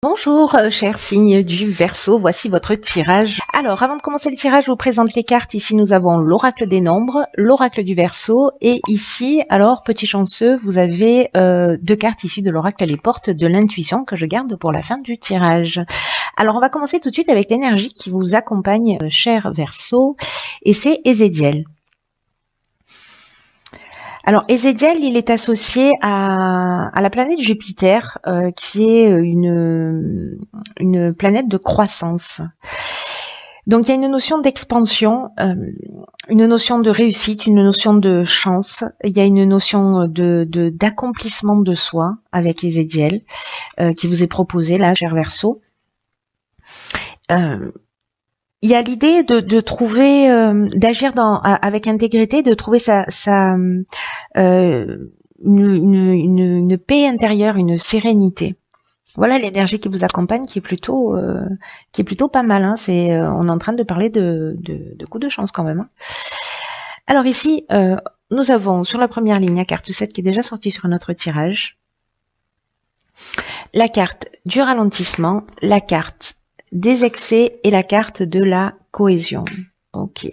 Bonjour, chers signes du Verseau, voici votre tirage. Alors, avant de commencer le tirage, je vous présente les cartes. Ici, nous avons l'oracle des nombres, l'oracle du Verseau, et ici, alors, petit chanceux, vous avez deux cartes issues de l'oracle Les Portes de l'Intuition que je garde pour la fin du tirage. Alors, on va commencer tout de suite avec l'énergie qui vous accompagne, cher Verseau, et c'est Ézéchiel. Alors, Ézéchiel, il est associé à la planète Jupiter, qui est une planète de croissance. Donc, il y a une notion d'expansion, une notion de réussite, une notion de chance. Il y a une notion d'accomplissement de soi avec Ézéchiel, qui vous est proposé là, cher Verseau. Il y a l'idée de trouver, d'agir avec intégrité, de trouver une paix intérieure, une sérénité. Voilà l'énergie qui vous accompagne, qui est plutôt pas mal. Hein. On est en train de parler de coups de chance quand même. Hein. Alors ici, nous avons sur la première ligne la carte 7 qui est déjà sortie sur notre tirage, la carte du ralentissement, la carte des excès et la carte de la cohésion. Ok.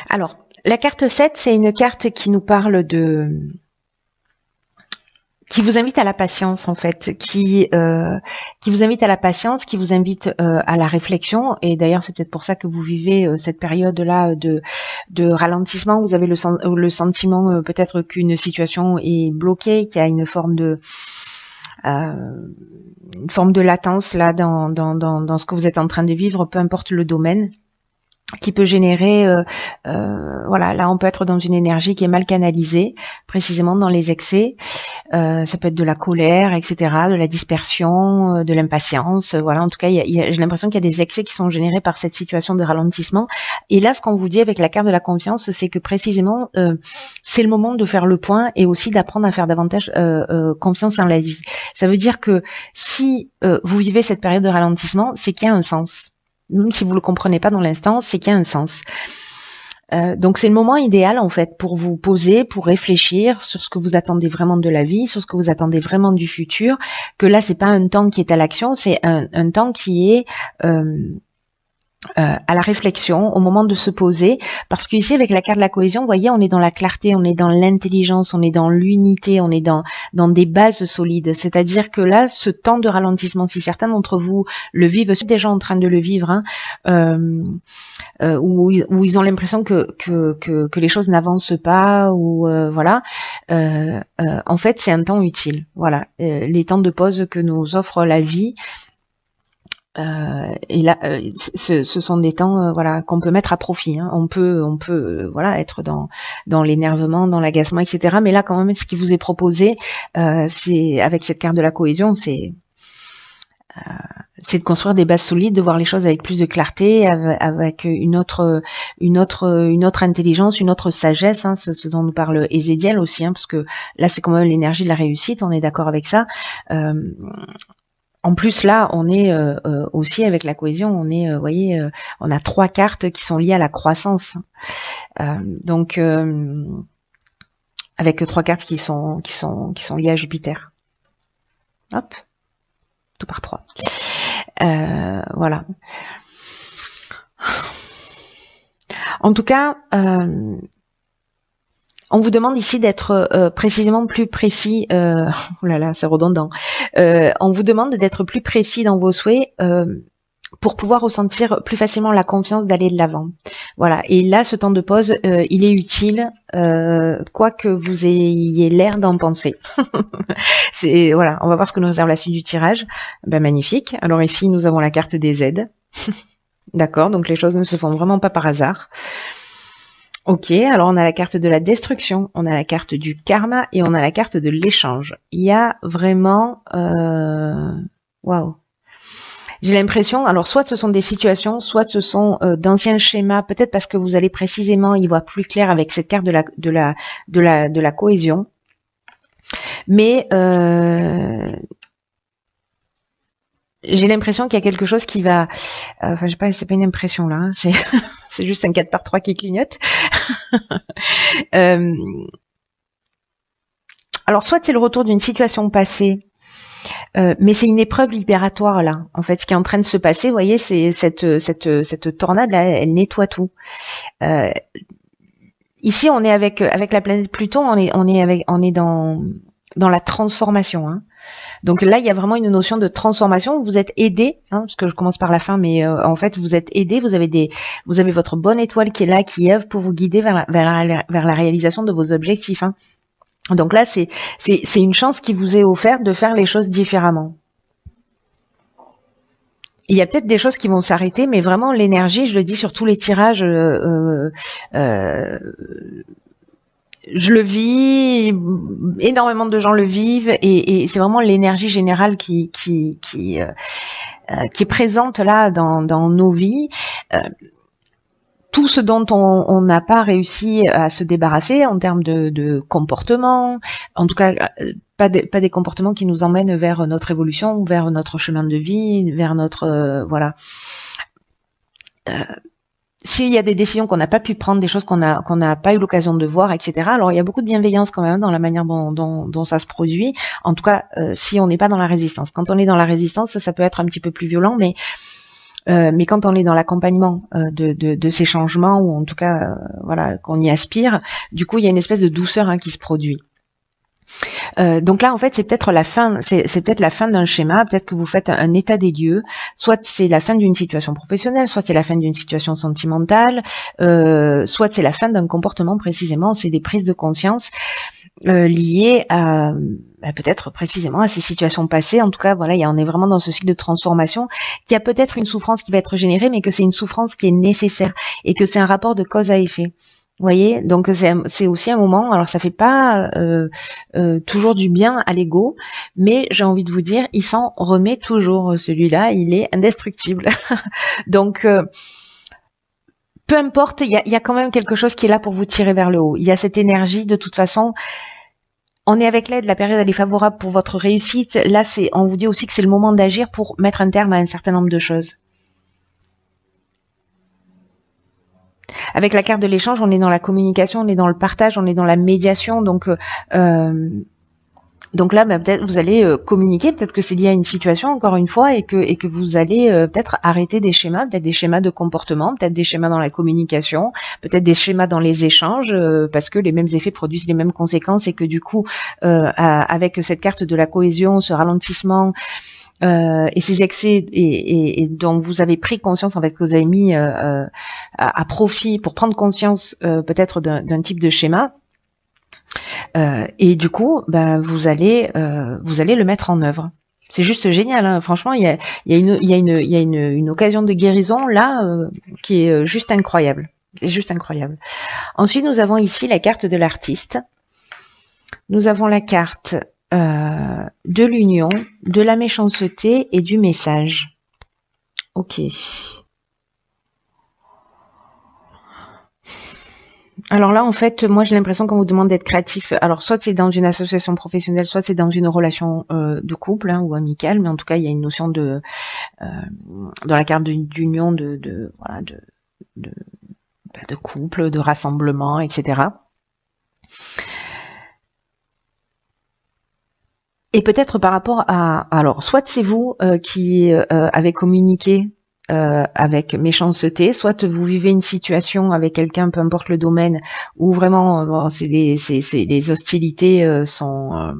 Alors, la carte 7, c'est une carte qui nous parle qui vous invite à la patience en fait, qui vous invite à la patience, qui vous invite à la réflexion. Et d'ailleurs, c'est peut-être pour ça que vous vivez cette période-là de ralentissement. Vous avez le sentiment peut-être qu'une situation est bloquée, qu'il y a une forme de latence là dans ce que vous êtes en train de vivre, peu importe le domaine, qui peut générer, voilà, là on peut être dans une énergie qui est mal canalisée, précisément dans les excès. Ça peut être de la colère, etc., de la dispersion, de l'impatience. Voilà, en tout cas, j'ai l'impression qu'il y a des excès qui sont générés par cette situation de ralentissement. Et là, ce qu'on vous dit avec la carte de la confiance, c'est que précisément, c'est le moment de faire le point et aussi d'apprendre à faire davantage confiance en la vie. Ça veut dire que si vous vivez cette période de ralentissement, c'est qu'il y a un sens. Même si vous le comprenez pas dans l'instant, c'est qu'il y a un sens. Donc c'est le moment idéal en fait pour vous poser, pour réfléchir sur ce que vous attendez vraiment de la vie, sur ce que vous attendez vraiment du futur. Que là c'est pas un temps qui est à l'action, c'est un temps qui est à la réflexion, au moment de se poser, parce qu'ici avec la carte de la cohésion, vous voyez, on est dans la clarté, on est dans l'intelligence, on est dans l'unité, on est dans des bases solides. C'est-à-dire que là, ce temps de ralentissement, si certains d'entre vous le vivent, sont déjà en train de le vivre, hein, où ils ont l'impression que les choses n'avancent pas, ou voilà. En fait, c'est un temps utile. Voilà, les temps de pause que nous offre la vie. Et là, ce sont des temps, voilà, qu'on peut mettre à profit. Hein. On peut, voilà, être dans l'énervement, dans l'agacement, etc. Mais là, quand même, ce qui vous est proposé, c'est avec cette carte de la cohésion, c'est de construire des bases solides, de voir les choses avec plus de clarté, avec une autre intelligence, une autre sagesse, hein, ce dont nous parle Ézéchiel aussi, hein, parce que là, c'est quand même l'énergie de la réussite. On est d'accord avec ça. En plus, là, on est aussi avec la cohésion, on est, voyez, on a 3 cartes qui sont liées à la croissance. Donc, avec 3 cartes qui sont liées à Jupiter. Hop, tout par 3. Voilà. En tout cas, on vous demande ici d'être précisément plus précis. Oh là là, c'est redondant. On vous demande d'être plus précis dans vos souhaits pour pouvoir ressentir plus facilement la confiance d'aller de l'avant. Voilà. Et là, ce temps de pause, il est utile, quoi que vous ayez l'air d'en penser. Voilà. On va voir ce que nous réserve la suite du tirage. Ben, magnifique. Alors ici, nous avons la carte des aides. D'accord. Donc les choses ne se font vraiment pas par hasard. Ok, alors on a la carte de la destruction, on a la carte du karma et on a la carte de l'échange. Il y a vraiment... Waouh. J'ai l'impression, alors soit ce sont des situations, soit ce sont d'anciens schémas, peut-être parce que vous allez précisément y voir plus clair avec cette carte de la cohésion. Mais j'ai l'impression qu'il y a quelque chose qui va... enfin, je sais pas, c'est pas une impression là, hein, C'est juste un 4x3 qui clignote. Euh, alors, soit c'est le retour d'une situation passée, mais c'est une épreuve libératoire là. En fait, ce qui est en train de se passer, vous voyez, c'est cette tornade là, elle nettoie tout. Ici, on est avec la planète Pluton, on est dans la transformation. Hein. Donc là, il y a vraiment une notion de transformation. Vous êtes aidé, hein, parce que je commence par la fin, mais en fait, vous êtes aidé. Vous avez votre bonne étoile qui est là, qui œuvre pour vous guider vers la réalisation de vos objectifs. Hein. Donc là, c'est une chance qui vous est offerte de faire les choses différemment. Il y a peut-être des choses qui vont s'arrêter, mais vraiment l'énergie, je le dis sur tous les tirages, je le vis, énormément de gens le vivent, et c'est vraiment l'énergie générale qui est présente là dans nos vies. Tout ce dont on n'a pas réussi à se débarrasser en termes de comportement, en tout cas pas des comportements qui nous emmènent vers notre évolution, vers notre chemin de vie, vers notre voilà. S'il y a des décisions qu'on n'a pas pu prendre, des choses qu'on n'a pas eu l'occasion de voir, etc. Alors il y a beaucoup de bienveillance quand même dans la manière dont ça se produit. En tout cas, si on n'est pas dans la résistance. Quand on est dans la résistance, ça peut être un petit peu plus violent, mais quand on est dans l'accompagnement de ces changements, ou en tout cas voilà, qu'on y aspire, du coup il y a une espèce de douceur qui se produit. Donc là en fait c'est peut-être la fin, c'est peut-être la fin d'un schéma, peut-être que vous faites un état des lieux, soit c'est la fin d'une situation professionnelle, soit c'est la fin d'une situation sentimentale, soit c'est la fin d'un comportement précisément, c'est des prises de conscience liées à peut-être précisément à ces situations passées. En tout cas, voilà, on est vraiment dans ce cycle de transformation qui a peut-être une souffrance qui va être générée, mais que c'est une souffrance qui est nécessaire et que c'est un rapport de cause à effet. Vous voyez, donc c'est aussi un moment. Alors ça fait pas toujours du bien à l'ego, mais j'ai envie de vous dire, il s'en remet toujours. Celui-là, il est indestructible. Donc peu importe, il y a quand même quelque chose qui est là pour vous tirer vers le haut. Il y a cette énergie de toute façon. On est avec l'aide, la période elle est favorable pour votre réussite. Là, on vous dit aussi que c'est le moment d'agir pour mettre un terme à un certain nombre de choses. Avec la carte de l'échange, on est dans la communication, on est dans le partage, on est dans la médiation. Donc là, peut-être vous allez communiquer, peut-être que c'est lié à une situation, encore une fois, et que vous allez peut-être arrêter des schémas, peut-être des schémas de comportement, peut-être des schémas dans la communication, peut-être des schémas dans les échanges, parce que les mêmes effets produisent les mêmes conséquences, et que du coup, avec cette carte de la cohésion, ce ralentissement, et ces excès et dont vous avez pris conscience, en fait, que vous avez mis à profit pour prendre conscience peut-être d'un type de schéma, et du coup vous allez le mettre en œuvre. C'est juste génial, hein. Franchement, il y a une occasion de guérison là qui est juste incroyable. Juste incroyable. Ensuite, nous avons ici la carte de l'artiste. Nous avons la carte de l'union, de la méchanceté et du message. Ok. Alors là, en fait, moi, j'ai l'impression qu'on vous demande d'être créatif. Alors, soit c'est dans une association professionnelle, soit c'est dans une relation de couple ou amicale, mais en tout cas, il y a une notion de dans la carte d'union de couple, de rassemblement, etc. Et peut-être par rapport à... Alors, soit c'est vous qui avez communiqué avec méchanceté, soit vous vivez une situation avec quelqu'un, peu importe le domaine, où vraiment les hostilités sont...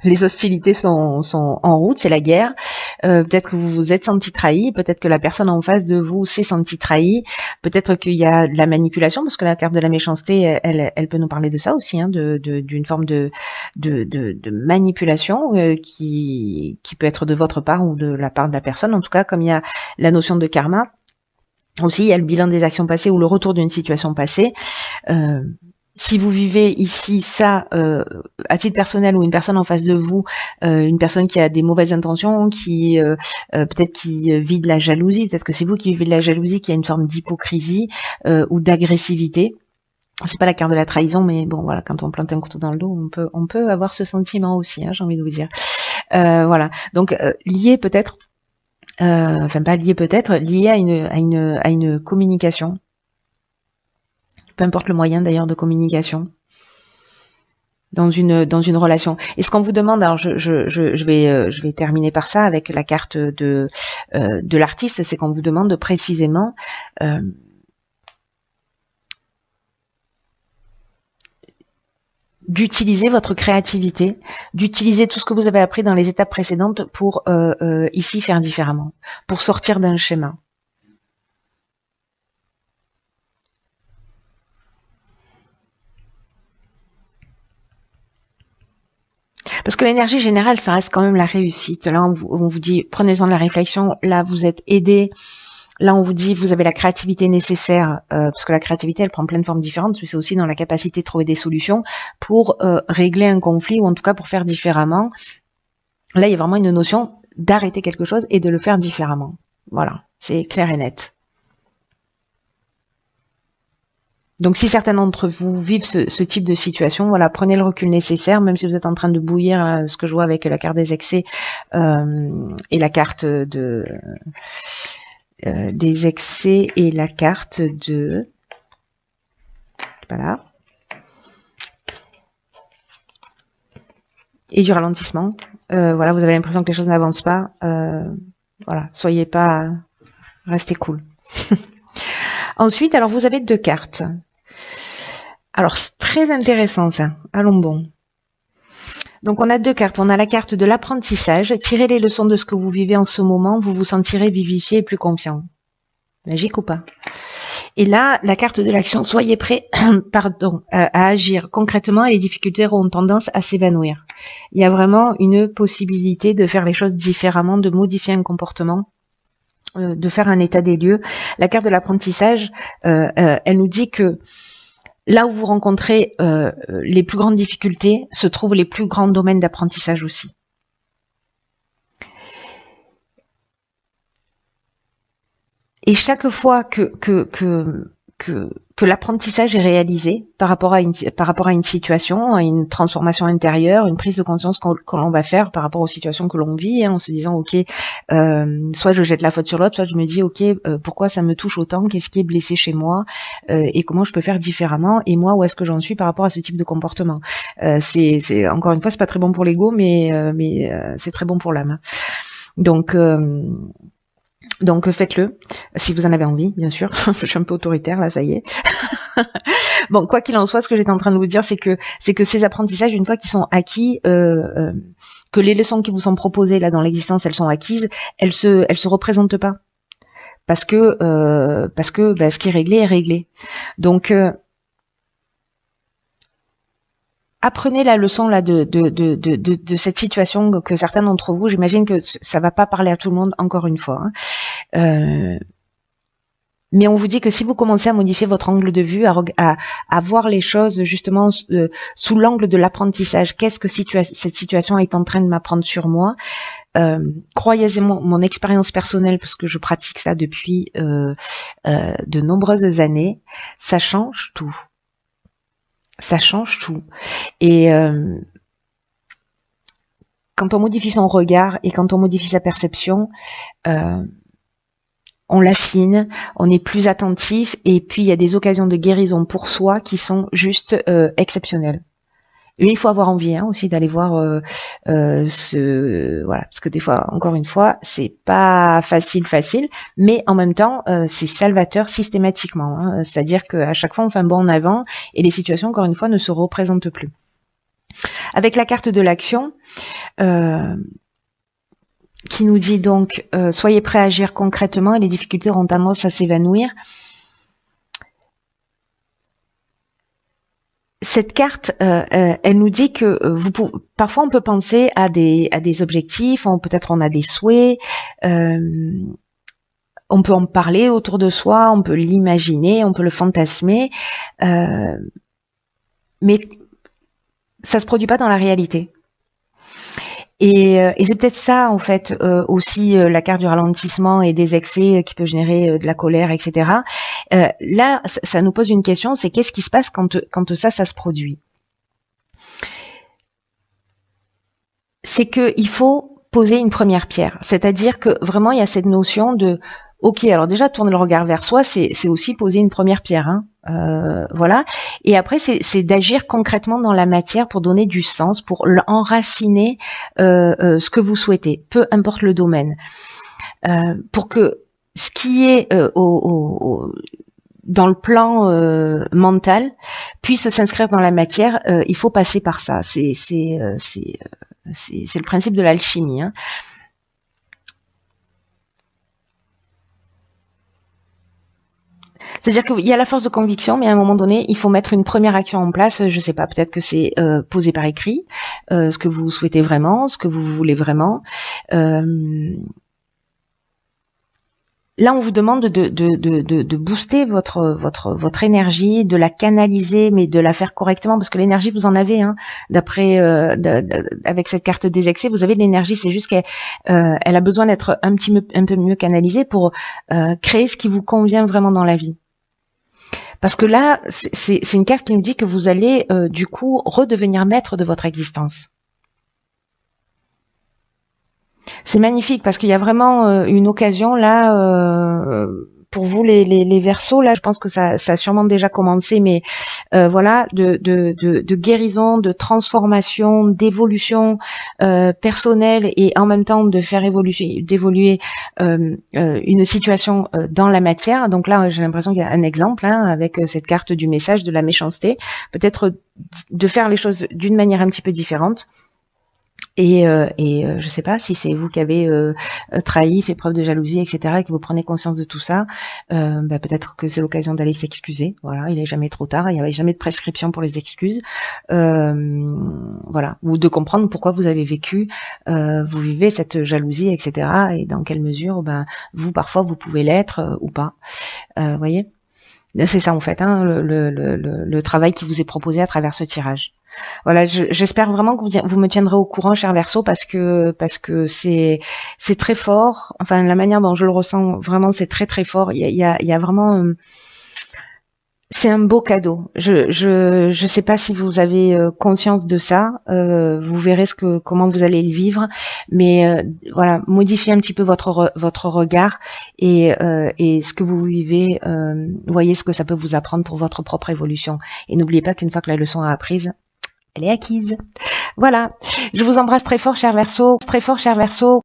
les hostilités sont en route, c'est la guerre. Peut-être que vous vous êtes senti trahi, peut-être que la personne en face de vous s'est sentie trahie, peut-être qu'il y a de la manipulation, parce que la carte de la méchanceté, elle peut nous parler de ça aussi, d'une forme de manipulation qui peut être de votre part ou de la part de la personne. En tout cas, comme il y a la notion de karma, aussi il y a le bilan des actions passées ou le retour d'une situation passée. Si vous vivez ici ça à titre personnel, ou une personne en face de vous, une personne qui a des mauvaises intentions, qui peut-être qui vit de la jalousie, peut-être que c'est vous qui vivez de la jalousie, qui a une forme d'hypocrisie ou d'agressivité. C'est pas la carte de la trahison, mais bon voilà, quand on plante un couteau dans le dos, on peut avoir ce sentiment aussi, j'ai envie de vous dire. Voilà, donc lié peut-être enfin pas lié peut-être, lié à une communication. Peu importe le moyen d'ailleurs de communication dans une relation. Et ce qu'on vous demande, alors je vais terminer par ça avec la carte de l'artiste, c'est qu'on vous demande précisément d'utiliser votre créativité, d'utiliser tout ce que vous avez appris dans les étapes précédentes pour ici faire différemment, pour sortir d'un schéma. Parce que l'énergie générale, ça reste quand même la réussite. Là, on vous dit, prenez le temps de la réflexion. Là, vous êtes aidé. Là, on vous dit, vous avez la créativité nécessaire, parce que la créativité, elle prend plein de formes différentes, mais c'est aussi dans la capacité de trouver des solutions pour régler un conflit, ou en tout cas pour faire différemment. Là, il y a vraiment une notion d'arrêter quelque chose et de le faire différemment. Voilà, c'est clair et net. Donc si certains d'entre vous vivent ce type de situation, voilà, prenez le recul nécessaire, même si vous êtes en train de bouillir, ce que je vois avec la carte des excès et la carte de des excès et la carte de voilà et du ralentissement. Voilà, vous avez l'impression que les choses n'avancent pas. Voilà, soyez pas, restez cool. Ensuite, alors vous avez 2 cartes. Alors, c'est très intéressant ça. Allons bon. Donc, on a 2 cartes. On a la carte de l'apprentissage. Tirez les leçons de ce que vous vivez en ce moment. Vous vous sentirez vivifié et plus confiant. Magique ou pas? Et là, la carte de l'action. Soyez prêts à agir concrètement et les difficultés auront tendance à s'évanouir. Il y a vraiment une possibilité de faire les choses différemment, de modifier un comportement, de faire un état des lieux. La carte de l'apprentissage, elle nous dit que là où vous rencontrez les plus grandes difficultés, se trouvent les plus grands domaines d'apprentissage aussi. Et chaque fois que l'apprentissage est réalisé par rapport à une situation, à une transformation intérieure, une prise de conscience que l'on va faire par rapport aux situations que l'on vit, en se disant ok, soit je jette la faute sur l'autre, soit je me dis ok, pourquoi ça me touche autant, qu'est-ce qui est blessé chez moi, et comment je peux faire différemment, et moi où est-ce que j'en suis par rapport à ce type de comportement. C'est encore une fois, c'est pas très bon pour l'ego, mais c'est très bon pour l'âme. Donc faites-le, si vous en avez envie, bien sûr. Je suis un peu autoritaire, là, ça y est. Bon, quoi qu'il en soit, ce que j'étais en train de vous dire, c'est que ces apprentissages, une fois qu'ils sont acquis, que les leçons qui vous sont proposées là dans l'existence, elles sont acquises, elles se représentent pas. Parce que ce qui est réglé est réglé. Donc apprenez la leçon là de cette situation que certains d'entre vous, j'imagine que ça va pas parler à tout le monde encore une fois. Mais on vous dit que si vous commencez à modifier votre angle de vue, à voir les choses justement sous l'angle de l'apprentissage, qu'est-ce que cette situation est en train de m'apprendre sur moi, croyez-moi, mon expérience personnelle, parce que je pratique ça depuis de nombreuses années, ça change tout. Ça change tout. Et quand on modifie son regard et quand on modifie sa perception, on l'affine, on est plus attentif, et puis il y a des occasions de guérison pour soi qui sont juste exceptionnelles. Et il faut avoir envie aussi d'aller voir voilà, parce que des fois, encore une fois, c'est pas facile, mais en même temps, c'est salvateur systématiquement. C'est-à-dire qu'à chaque fois, on fait un bond en avant et les situations, encore une fois, ne se représentent plus. Avec la carte de l'action, qui nous dit donc soyez prêts à agir concrètement et les difficultés auront tendance à s'évanouir. Cette carte, elle nous dit que parfois on peut penser à des objectifs, peut-être on a des souhaits, on peut en parler autour de soi, on peut l'imaginer, on peut le fantasmer, mais ça se produit pas dans la réalité. Et c'est peut-être ça, en fait, aussi la carte du ralentissement et des excès qui peut générer de la colère, etc. Là, ça nous pose une question, c'est qu'est-ce qui se passe quand ça se produit? C'est qu'il faut poser une première pierre. C'est-à-dire que vraiment, il y a cette notion de ok, alors déjà, tourner le regard vers soi, c'est aussi poser une première pierre. Hein. Voilà. Et après, c'est d'agir concrètement dans la matière pour donner du sens, pour enraciner ce que vous souhaitez, peu importe le domaine. Pour que ce qui est dans le plan mental puisse s'inscrire dans la matière, il faut passer par ça. C'est le principe de l'alchimie. Hein. C'est-à-dire qu'il y a la force de conviction, mais à un moment donné, il faut mettre une première action en place. Je sais pas, peut-être que c'est poser par écrit ce que vous souhaitez vraiment, ce que vous voulez vraiment. Là, on vous demande de booster votre énergie, de la canaliser, mais de la faire correctement, parce que l'énergie, vous en avez. Hein, d'après, avec cette carte des excès, vous avez de l'énergie. C'est juste qu'elle a besoin d'être un peu mieux canalisée pour créer ce qui vous convient vraiment dans la vie. Parce que là, c'est une carte qui nous dit que vous allez du coup redevenir maître de votre existence. C'est magnifique parce qu'il y a vraiment une occasion là pour vous les Verseaux. Là, je pense que ça a sûrement déjà commencé, mais voilà, de guérison, de transformation, d'évolution personnelle et en même temps de faire d'évoluer une situation dans la matière. Donc là, j'ai l'impression qu'il y a un exemple hein, avec cette carte du message de la méchanceté, peut-être de faire les choses d'une manière un petit peu différente. Et je sais pas si c'est vous qui avez trahi, fait preuve de jalousie, etc., et que vous prenez conscience de tout ça, peut-être que c'est l'occasion d'aller s'excuser. Voilà, il n'est jamais trop tard, il n'y avait jamais de prescription pour les excuses. Voilà, ou de comprendre pourquoi vous avez vécu, vous vivez cette jalousie, etc., et dans quelle mesure, vous parfois vous pouvez l'être ou pas. Voyez, c'est ça en fait, hein, le travail qui vous est proposé à travers ce tirage. Voilà, j'espère vraiment que vous me tiendrez au courant, cher Verseau, parce que c'est très fort. Enfin, la manière dont je le ressens, vraiment, c'est très très fort. Il y a vraiment, c'est un beau cadeau. Je sais pas si vous avez conscience de ça. Vous verrez comment vous allez le vivre, mais voilà, modifiez un petit peu votre regard et ce que vous vivez. Voyez ce que ça peut vous apprendre pour votre propre évolution. Et n'oubliez pas qu'une fois que la leçon est apprise, elle est acquise. Voilà. Je vous embrasse très fort, cher Verseau. Très fort, cher Verseau.